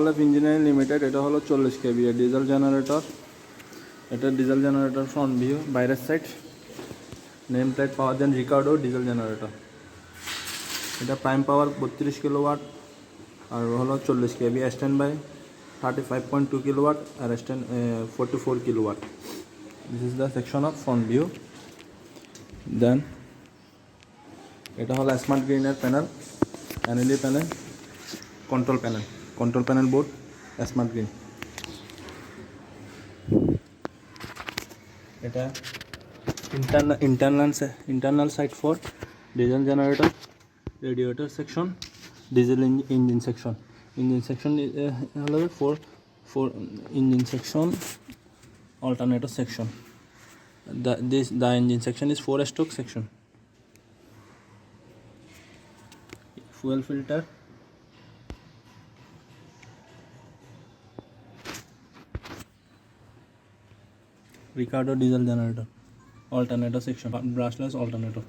Powerless engineering limited. এটা হলো 40 kVA diesel generator. এটা ডিজেল জেনারেটর ফ্রন্ট ভিউ, বাইরের side. Name plate power then Ricardo diesel generator. এটা prime power 32 kilowatt আর হলো 40 kVA। স্ট্যান্ড বাই 35.2 কিলোওয়াট আর stand 44 kilowatt. This is the section of front view. Then এটা হলো smart গ্রিনের panel, LED panel, control panel board, smart green. এটা internal side for diesel generator, radiator section, diesel engine section. Engine section is for engine section, alternator section. The engine section is 4-stroke section. Fuel filter, Ricardo diesel generator, alternator section, brushless alternator.